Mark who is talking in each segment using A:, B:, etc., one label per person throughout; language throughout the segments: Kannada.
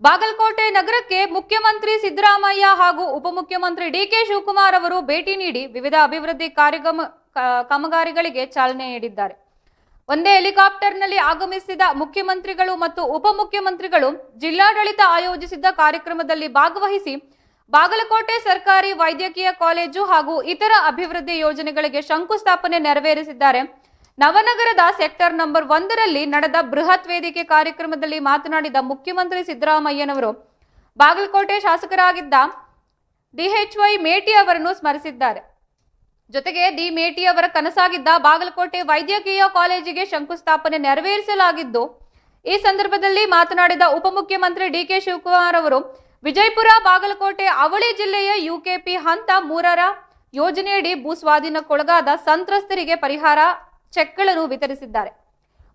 A: ಬಾಗಲಕೋಟೆ ನಗರಕ್ಕೆ ಮುಖ್ಯಮಂತ್ರಿ ಸಿದ್ದರಾಮಯ್ಯ ಹಾಗೂ ಉಪಮುಖ್ಯಮಂತ್ರಿ ಡಿಕೆ ಶಿವಕುಮಾರ್ ಅವರು ಭೇಟಿ ನೀಡಿ ವಿವಿಧ ಅಭಿವೃದ್ಧಿ ಕಾಮಗಾರಿಗಳಿಗೆ ಚಾಲನೆ ನೀಡಿದ್ದಾರೆ. ಒಂದೇ ಹೆಲಿಕಾಪ್ಟರ್ನಲ್ಲಿ ಆಗಮಿಸಿದ ಮುಖ್ಯಮಂತ್ರಿಗಳು ಮತ್ತು ಉಪಮುಖ್ಯಮಂತ್ರಿಗಳು ಜಿಲ್ಲಾಡಳಿತ ಆಯೋಜಿಸಿದ್ದ ಕಾರ್ಯಕ್ರಮದಲ್ಲಿ ಭಾಗವಹಿಸಿ ಬಾಗಲಕೋಟೆ ಸರ್ಕಾರಿ ವೈದ್ಯಕೀಯ ಕಾಲೇಜು ಹಾಗೂ ಇತರ ಅಭಿವೃದ್ಧಿ ಯೋಜನೆಗಳಿಗೆ ಶಂಕುಸ್ಥಾಪನೆ ನೆರವೇರಿಸಿದ್ದಾರೆ. ನವನಗರದ ಸೆಕ್ಟರ್ ನಂಬರ್ 1ರಲ್ಲಿ ನಡೆದ ಬೃಹತ್ ವೇದಿಕೆ ಕಾರ್ಯಕ್ರಮದಲ್ಲಿ ಮಾತನಾಡಿದ ಮುಖ್ಯಮಂತ್ರಿ ಸಿದ್ದರಾಮಯ್ಯನವರು ಬಾಗಲಕೋಟೆ ಶಾಸಕರಾಗಿದ್ದ DHY ಮೇಟಿ ಅವರನ್ನು ಸ್ಮರಿಸಿದ್ದಾರೆ. ಜೊತೆಗೆ ಡಿ ಮೇಟಿ ಅವರ ಕನಸಾಗಿದ್ದ ಬಾಗಲಕೋಟೆ ವೈದ್ಯಕೀಯ ಕಾಲೇಜಿಗೆ ಶಂಕುಸ್ಥಾಪನೆ ನೆರವೇರಿಸಲಾಗಿದ್ದು, ಈ ಸಂದರ್ಭದಲ್ಲಿ ಮಾತನಾಡಿದ ಉಪಮುಖ್ಯಮಂತ್ರಿ ಡಿಕೆ ಶಿವಕುಮಾರ್ ಅವರು ವಿಜಯಪುರ ಬಾಗಲಕೋಟೆ ಅವಳಿ ಜಿಲ್ಲೆಯ UKP ಹಂತ 3ರ ಯೋಜನೆಯಡಿ ಭೂಸ್ವಾಧೀನಕ್ಕೊಳಗಾದ ಸಂತ್ರಸ್ತರಿಗೆ ಪರಿಹಾರ ಚೆಕ್ಗಳನ್ನು ವಿತರಿಸಿದ್ದಾರೆ.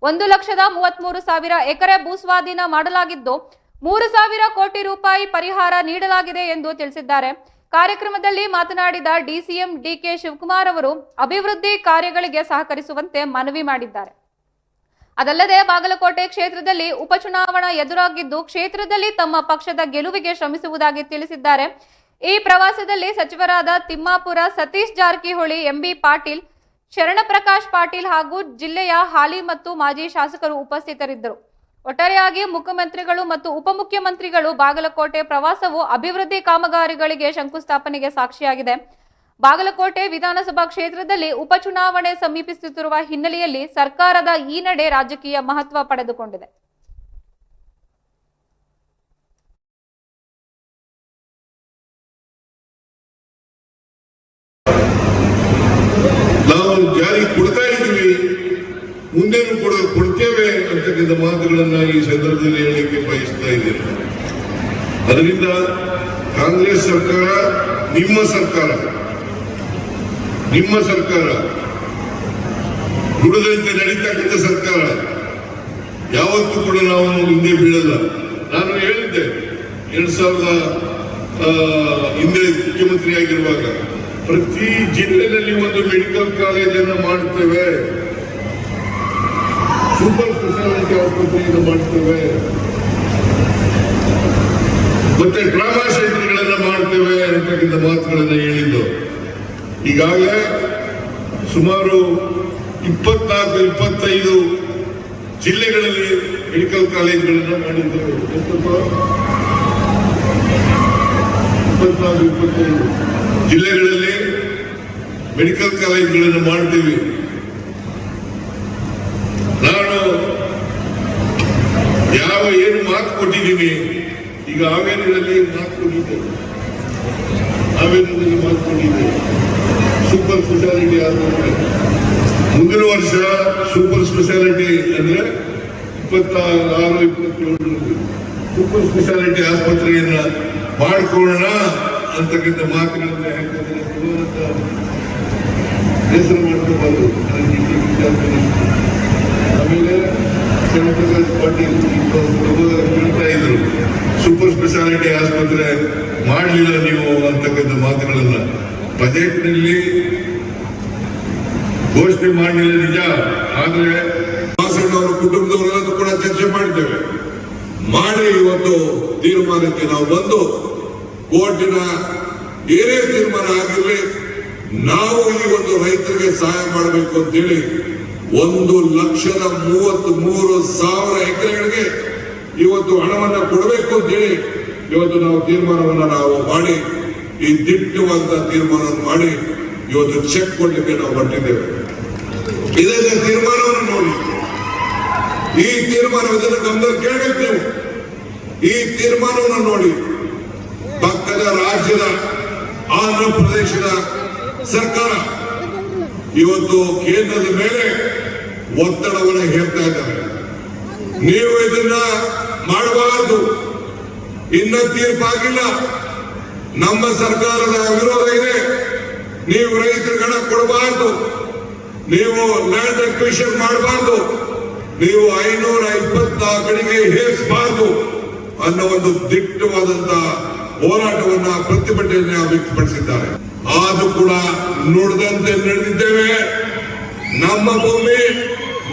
A: 1,33,000 ಎಕರೆ ಭೂಸ್ವಾಧೀನ ಮಾಡಲಾಗಿದ್ದು 3,000 ಕೋಟಿ ರೂಪಾಯಿ ಪರಿಹಾರ ನೀಡಲಾಗಿದೆ ಎಂದು ತಿಳಿಸಿದ್ದಾರೆ. ಕಾರ್ಯಕ್ರಮದಲ್ಲಿ ಮಾತನಾಡಿದ DCM ಡಿಕೆ ಶಿವಕುಮಾರ್ ಅವರು ಅಭಿವೃದ್ಧಿ ಕಾರ್ಯಗಳಿಗೆ ಸಹಕರಿಸುವಂತೆ ಮನವಿ ಮಾಡಿದ್ದಾರೆ. ಅದಲ್ಲದೆ ಬಾಗಲಕೋಟೆ ಕ್ಷೇತ್ರದಲ್ಲಿ ಉಪಚುನಾವಣಾ ಎದುರಾಗಿದ್ದು ಕ್ಷೇತ್ರದಲ್ಲಿ ತಮ್ಮ ಪಕ್ಷದ ಗೆಲುವಿಗೆ ಶ್ರಮಿಸುವುದಾಗಿ ತಿಳಿಸಿದ್ದಾರೆ. ಈ ಪ್ರವಾಸದಲ್ಲಿ ಸಚಿವರಾದ ತಿಮ್ಮಾಪುರ ಸತೀಶ್ ಜಾರಕಿಹೊಳಿ, MB ಪಾಟೀಲ್, ಶರಣಪ್ರಕಾಶ್ ಪಾಟೀಲ್ ಹಾಗೂ ಜಿಲ್ಲೆಯ ಹಾಲಿ ಮತ್ತು ಮಾಜಿ ಶಾಸಕರು ಉಪಸ್ಥಿತರಿದ್ದರು. ಒಟ್ಟಾರೆಯಾಗಿ ಮುಖ್ಯಮಂತ್ರಿಗಳು ಮತ್ತು ಉಪಮುಖ್ಯಮಂತ್ರಿಗಳು ಬಾಗಲಕೋಟೆ ಪ್ರವಾಸವು ಅಭಿವೃದ್ಧಿ ಕಾಮಗಾರಿಗಳಿಗೆ ಶಂಕುಸ್ಥಾಪನೆಗೆ ಸಾಕ್ಷಿಯಾಗಿದೆ. ಬಾಗಲಕೋಟೆ ವಿಧಾನಸಭಾ ಕ್ಷೇತ್ರದಲ್ಲಿ ಉಪಚುನಾವಣೆ ಸಮೀಪಿಸುತ್ತಿರುವ ಹಿನ್ನೆಲೆಯಲ್ಲಿ ಸರ್ಕಾರದ ಈ ನಡೆ ರಾಜಕೀಯ ಮಹತ್ವ ಪಡೆದುಕೊಂಡಿದೆ.
B: ನಾವು ಜಾರಿ ಕೊಡ್ತಾ ಇದ್ದೀವಿ, ಮುಂದೇನು ಕೊಡ್ತೇವೆ ಅಂತಕ್ಕಂಥ ಮಾತುಗಳನ್ನ ಈ ಸಂದರ್ಭದಲ್ಲಿ ಹೇಳಲಿಕ್ಕೆ ಬಯಸ್ತಾ ಇದ್ದೇನೆ. ಅದರಿಂದ ಕಾಂಗ್ರೆಸ್ ಸರ್ಕಾರ ನಿಮ್ಮ ಸರ್ಕಾರ ದುಡಿದಂತೆ ನಡೀತಕ್ಕಂಥ ಸರ್ಕಾರ, ಯಾವತ್ತೂ ಕೂಡ ನಾವು ಹಿಂದೆ ಬೀಳಲ್ಲ. ನಾನು ಹೇಳಿದ್ದೆ 2000 ಹಿಂದೆ ಮುಖ್ಯಮಂತ್ರಿ ಆಗಿರುವಾಗ ಪ್ರತಿ ಜಿಲ್ಲೆಯಲ್ಲಿ ಒಂದು ಮೆಡಿಕಲ್ ಕಾಲೇಜನ್ನು ಮಾಡುತ್ತೇವೆ, ಸೂಪರ್ ಸ್ಪೆಷಾಲಿಟಿ ಆಸ್ಪತ್ರೆಯನ್ನು ಮಾಡ್ತೇವೆ, ಮತ್ತೆ ಟ್ರಾಮಾ ಸೆಂಟರ್ಗಳನ್ನ ಮಾಡ್ತೇವೆ ಅಂತಕ್ಕಂಥ ಮಾತುಗಳನ್ನ ಹೇಳಿದ್ದು. ಈಗಾಗಲೇ ಸುಮಾರು 24-25 ಜಿಲ್ಲೆಗಳಲ್ಲಿ ಮೆಡಿಕಲ್ ಕಾಲೇಜ್ಗಳನ್ನ ಮಾಡಿದ್ದೇವೆ. 24-25 ಜಿಲ್ಲೆಗಳಲ್ಲಿ ಮೆಡಿಕಲ್ ಕಾಲೇಜ್ಗಳನ್ನು ಮಾಡ್ತೀವಿ. ನಾನು ಏನು ಮಾತು ಕೊಟ್ಟಿದ್ದೀನಿ, ಈಗ ಹಾವೇರಿಯಲ್ಲಿ ಮಾತು ಕೊಟ್ಟಿದ್ದೇನೆ, ಸೂಪರ್ ಸ್ಪೆಷಾಲಿಟಿ ಆಸ್ಪತ್ರೆ ಮುಂದಿನ ವರ್ಷ ಸೂಪರ್ ಸ್ಪೆಷಾಲಿಟಿ ಅಂದ್ರೆ 26-27 ಸೂಪರ್ ಸ್ಪೆಷಾಲಿಟಿ ಆಸ್ಪತ್ರೆಯನ್ನ ಮಾಡಿಕೊಳ್ಳೋಣ ಅಂತಕ್ಕಂಥ ಮಾತುಗಳನ್ನ ಹೆಸರು ಮಾಡ್ಕೋಬಾರ್ದು. ಆಮೇಲೆ ಶರಣಪ್ರಕಾಶ್ ಪಾಟೀಲ್ ಹೇಳ್ತಾ ಇದ್ರು, ಸೂಪರ್ ಸ್ಪೆಷಾಲಿಟಿ ಆಸ್ಪತ್ರೆ ಮಾಡಲಿಲ್ಲ ನೀವು ಅಂತಕ್ಕಂಥ ಮಾತುಗಳನ್ನ ಬಜೆಟ್ನಲ್ಲಿ ಘೋಷಣೆ ಮಾಡಲಿಲ್ಲ ನಿಜ. ಆದ್ರೆ ಅವರ ಕುಟುಂಬದವರೆಲ್ಲರೂ ಕೂಡ ಚರ್ಚೆ ಮಾಡಿದ್ದೇವೆ, ಮಾಡಿ ಇವತ್ತು ತೀರ್ಮಾನಕ್ಕೆ ನಾವು ಬಂದು ಕೋರ್ಟಿನ ಏನೇ ತೀರ್ಮಾನ ಆಗಿರಲಿ ನಾವು ಈ ಒಂದು ರೈತರಿಗೆ ಸಹಾಯ ಮಾಡಬೇಕು ಅಂತೇಳಿ 1,33,000 ಎಕರೆಗಳಿಗೆ ಇವತ್ತು ಹಣವನ್ನು ಕೊಡಬೇಕು ಅಂತೇಳಿ ಇವತ್ತು ನಾವು ತೀರ್ಮಾನವನ್ನು ಮಾಡಿ ಈ ದಿಟ್ಟವಾದ ತೀರ್ಮಾನವನ್ನು ಮಾಡಿ ಇವತ್ತು ಚೆಕ್ ಕೊಡ್ಲಿಕ್ಕೆ ನಾವು ಹೊರಟಿದ್ದೇವೆ. ಇದೇ ತೀರ್ಮಾನವನ್ನು ನೋಡಿ, ಈ ತೀರ್ಮಾನವನ್ನು ಗಮನದಲ್ಲಿ ಕೇಳಬೇಕು ನೀವು. ಈ ತೀರ್ಮಾನವನ್ನು ನೋಡಿ ಪಕ್ಕದ ರಾಜ್ಯದ ಆಂಧ್ರ ಪ್ರದೇಶದ ಸರ್ಕಾರ ಇವತ್ತು ಕೇಂದ್ರದ ಮೇಲೆ ಒತ್ತಡವನ್ನು ಹೇರ್ತಾ ಇದ್ದಾರೆ. ನೀವು ಇದನ್ನ ಮಾಡಬಾರದು, ಇನ್ನ ತೀರ್ಪಾಗಿಲ್ಲ, ನಮ್ಮ ಸರ್ಕಾರದ ವಿರೋಧ ಇದೆ, ನೀವು ರೈತರಿಗೆ ಹಣ ಕೊಡಬಾರದು, ನೀವು ಲ್ಯಾಂಡ್ ಅಕ್ವಿಷನ್ ಮಾಡಬಾರದು, ನೀವು 524 ಕಡೆಗೆ ಹೇರಿಸಬಾರದು ಅನ್ನೋ ಒಂದು ದಿಟ್ಟವಾದಂತಹ ಹೋರಾಟವನ್ನ ಪ್ರತಿಭಟನೆ ವ್ಯಕ್ತಪಡಿಸಿದ್ದಾರೆ. ಆದ್ರೂ ಕೂಡ ನುಡಿದಂತೆ ನಡೆದಿದ್ದೇವೆ. ನಮ್ಮ ಭೂಮಿ,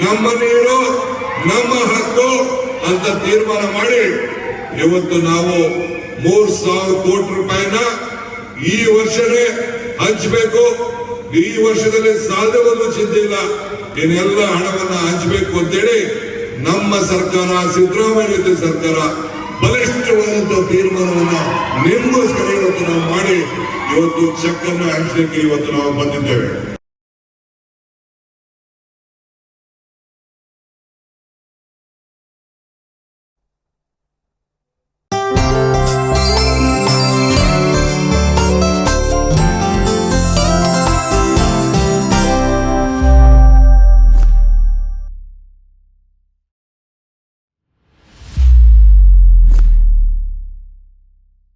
B: ನಮ್ಮ ನೀರು, ನಮ್ಮ ಹಕ್ಕು ಅಂತ ತೀರ್ಮಾನ ಮಾಡಿ ಇವತ್ತು ನಾವು 3,000 ಕೋಟಿ ರೂಪಾಯಿನ ಈ ವರ್ಷನೇ ಹಂಚಬೇಕು. ಈ ವರ್ಷದಲ್ಲಿ ಸಾಲದ ಒಂದು ಚಿಂತೆ ಇಲ್ಲ, ಇನ್ನೆಲ್ಲ ಹಣವನ್ನ ಹಂಚಬೇಕು ಅಂತೇಳಿ ನಮ್ಮ ಸರ್ಕಾರ, ಸಿದ್ದರಾಮಯ್ಯ ಸರ್ಕಾರ ಬಲಿಷ್ಠವಾದಂತಹ ತೀರ್ಮಾನವನ್ನ ನಿಮಗೋಸ್ಕರ ಇವತ್ತು ನಾವು ಮಾಡಿ ಇವತ್ತು ಚೆಕ್ ಅನ್ನು ಹಂಚಲಿಕ್ಕೆ ಇವತ್ತು ನಾವು ಬಂದಿದ್ದೇವೆ.